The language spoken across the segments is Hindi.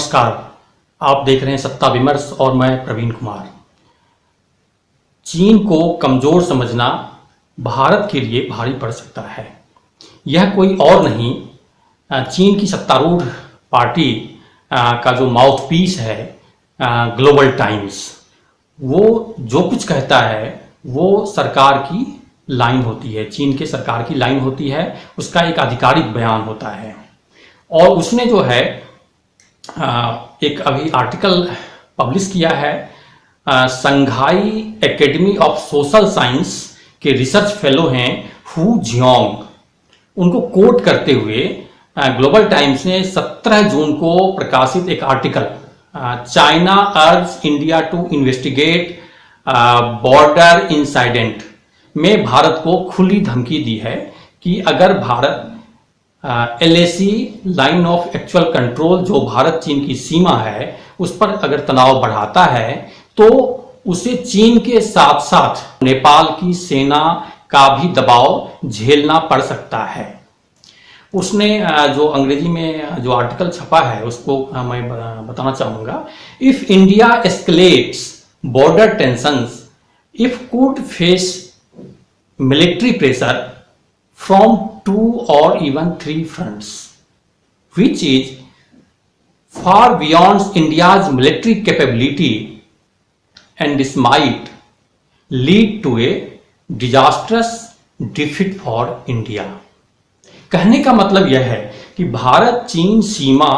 नमस्कार। आप देख रहे हैं सत्ता विमर्श और मैं प्रवीण कुमार। चीन को कमजोर समझना भारत के लिए भारी पड़ सकता है। यह कोई और नहीं, चीन की सत्तारूढ़ पार्टी का जो माउथपीस है ग्लोबल टाइम्स, वो जो कुछ कहता है वो सरकार की लाइन होती है, चीन के सरकार की लाइन होती है, उसका एक आधिकारिक बयान होता है। और उसने जो है एक अभी आर्टिकल पब्लिश किया है, संघाई एकेडमी ऑफ सोशल साइंस के रिसर्च फेलो हैं हु जियोंग, उनको कोट करते हुए ग्लोबल टाइम्स ने 17 जून को प्रकाशित एक आर्टिकल, चाइना अर्ज इंडिया टू इन्वेस्टिगेट बॉर्डर इंसाइडेंट, में भारत को खुली धमकी दी है कि अगर Bharat LAC line of actual control, जो भारत चीन की सीमा है, उस पर अगर तनाव बढ़ाता है तो उसे चीन के साथ साथ नेपाल की सेना का भी दबाव झेलना पड़ सकता है। उसने जो अंग्रेजी में जो आर्टिकल छपा है उसको मैं बताना चाहूंगा। If India escalates border tensions, if could face military pressure from 2 or even 3 fronts, which is far beyond India's military capability, and this might lead to a disastrous defeat for India। कहने का मतलब यह है कि भारत चीन सीमा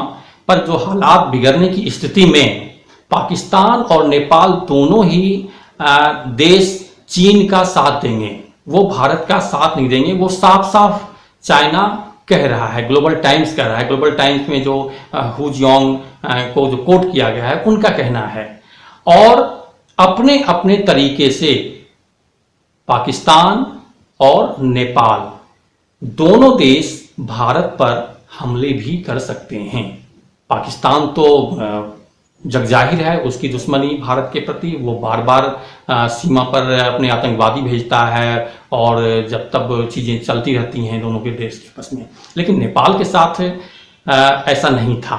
पर जो हालात बिगड़ने की स्थिति में पाकिस्तान और नेपाल दोनों ही देश चीन का साथ देंगे, वो भारत का साथ नहीं देंगे। वो साफ साफ चाइना कह रहा है, ग्लोबल टाइम्स कह रहा है। ग्लोबल टाइम्स में जो हु जियोंग को जो कोट किया गया है उनका कहना है। और अपने अपने तरीके से पाकिस्तान और नेपाल दोनों देश भारत पर हमले भी कर सकते हैं। पाकिस्तान तो जगजाहिर है उसकी दुश्मनी भारत के प्रति, वो बार बार सीमा पर अपने आतंकवादी भेजता है और जब तब चीजें चलती रहती हैं दोनों के देश के आपस में। लेकिन नेपाल के साथ ऐसा नहीं था।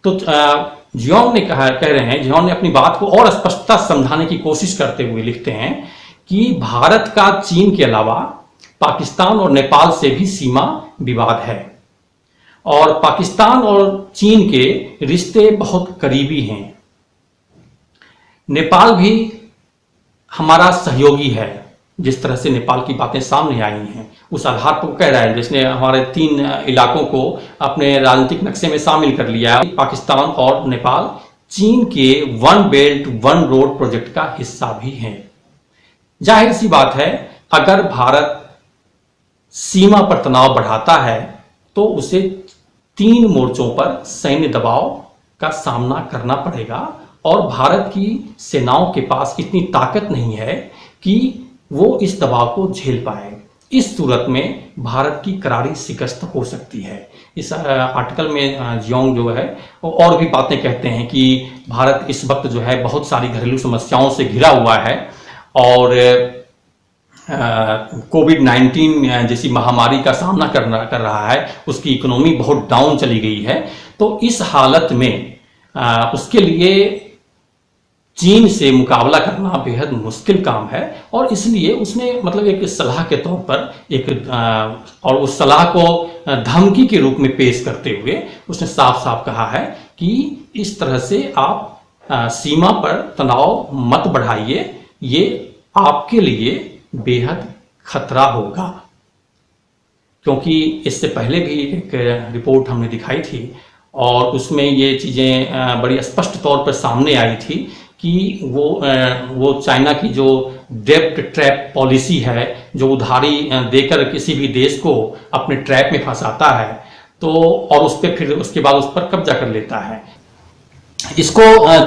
तो जियोंग ने कह रहे हैं, जियोंग ने अपनी बात को और स्पष्टता समझाने की कोशिश करते हुए लिखते हैं कि भारत का चीन के अलावा पाकिस्तान और नेपाल से भी सीमा विवाद है और पाकिस्तान और चीन के रिश्ते बहुत करीबी हैं। नेपाल भी हमारा सहयोगी है। जिस तरह से नेपाल की बातें सामने आई हैं उस आधार पर कह रहा है, जिसने हमारे 3 इलाकों को अपने राजनीतिक नक्शे में शामिल कर लिया है। पाकिस्तान और नेपाल चीन के one belt one road project का हिस्सा भी हैं। जाहिर सी बात है, अगर भारत सीमा पर तनाव बढ़ाता है तो उसे 3 मोर्चों पर सैन्य दबाव का सामना करना पड़ेगा और भारत की सेनाओं के पास इतनी ताकत नहीं है कि वो इस दबाव को झेल पाए। इस सूरत में भारत की करारी शिकस्त हो सकती है। इस आर्टिकल में जियोंग जो है वो और भी बातें कहते हैं कि भारत इस वक्त जो है बहुत सारी घरेलू समस्याओं से घिरा हुआ है और कोविड-19 जैसी महामारी का सामना कर रहा है, उसकी इकोनॉमी बहुत डाउन चली गई है। तो इस हालत में उसके लिए चीन से मुकाबला करना बेहद मुश्किल काम है और इसलिए उसने मतलब एक सलाह के तौर पर और उस सलाह को धमकी के रूप में पेश करते हुए उसने साफ साफ कहा है कि इस तरह से आप सीमा पर तनाव मत बढ़ाइए, ये आपके लिए बेहद खतरा होगा। क्योंकि इससे पहले भी एक रिपोर्ट हमने दिखाई थी और उसमें ये चीज़ें बड़ी स्पष्ट तौर पर सामने आई थी कि वो चाइना की जो डेब्ट ट्रैप पॉलिसी है, जो उधारी देकर किसी भी देश को अपने ट्रैप में फंसाता है तो और उस पर फिर उसके बाद उस पर कब्जा कर लेता है। इसको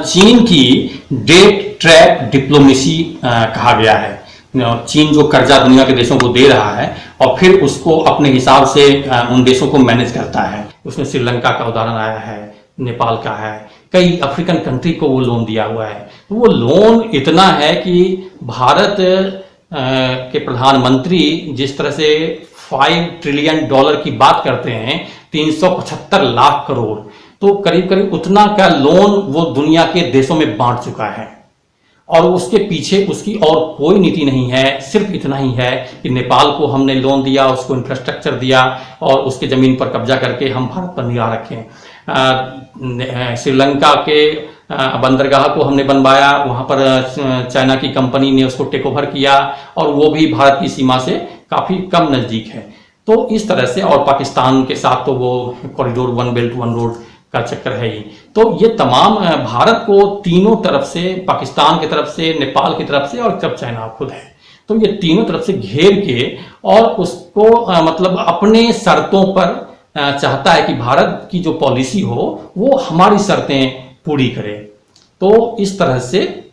चीन की डेब्ट ट्रैप डिप्लोमेसी कहा गया है। चीन जो कर्जा दुनिया के देशों को दे रहा है और फिर उसको अपने हिसाब से उन देशों को मैनेज करता है। उसमें श्रीलंका का उदाहरण आया है, नेपाल का है, कई अफ्रीकन कंट्री को वो लोन दिया हुआ है। तो वो लोन इतना है कि भारत के प्रधानमंत्री जिस तरह से $5 ट्रिलियन की बात करते हैं, 375 लाख करोड़, तो करीब करीब उतना का लोन वो दुनिया के देशों में बांट चुका है, और उसके पीछे उसकी और कोई नीति नहीं है। सिर्फ इतना ही है कि नेपाल को हमने लोन दिया, उसको इंफ्रास्ट्रक्चर दिया और उसके जमीन पर कब्जा करके हम भारत पर निगाह रखें। श्रीलंका के बंदरगाह को हमने बनवाया, वहां पर चाइना की कंपनी ने उसको टेक ओवर किया और वो भी भारत की सीमा से काफी कम नजदीक है। तो इस तरह से, और पाकिस्तान के साथ तो वो कॉरिडोर 1 बेल्ट 1 रोड का चक्कर है ही। तो ये तमाम भारत को तीनों तरफ से, पाकिस्तान की तरफ से, नेपाल की तरफ से और तब चाइना खुद है, तो ये तीनों तरफ से घेर के और उसको मतलब अपने शर्तों पर चाहता है कि भारत की जो पॉलिसी हो वो हमारी शर्तें पूरी करे। तो इस तरह से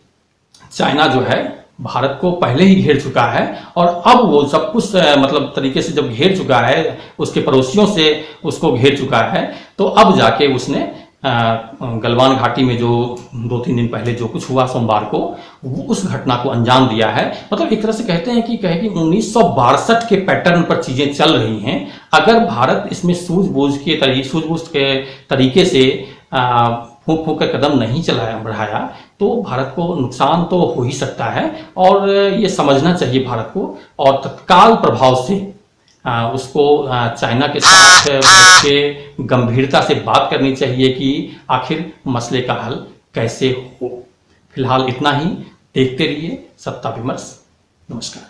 चाइना जो है भारत को पहले ही घेर चुका है, और अब वो सब कुछ मतलब तरीके से जब घेर चुका है, उसके पड़ोसियों से उसको घेर चुका है, तो अब जाके उसने गलवान घाटी में जो 2-3 दिन पहले जो कुछ हुआ सोमवार को, वो उस घटना को अंजाम दिया है। मतलब एक तरह से कहते हैं कि 1962 के पैटर्न पर चीजें चल रही हैं। अगर भारत इसमें सूझबूझ के तरीके से फूंक फूंक कर कदम नहीं बढ़ाया तो भारत को नुकसान तो हो ही सकता है, और ये समझना चाहिए भारत को, और तत्काल प्रभाव से उसको चाइना के साथ के गंभीरता से बात करनी चाहिए कि आखिर मसले का हल कैसे हो। फिलहाल इतना ही, देखते रहिए सत्ता विमर्श। नमस्कार।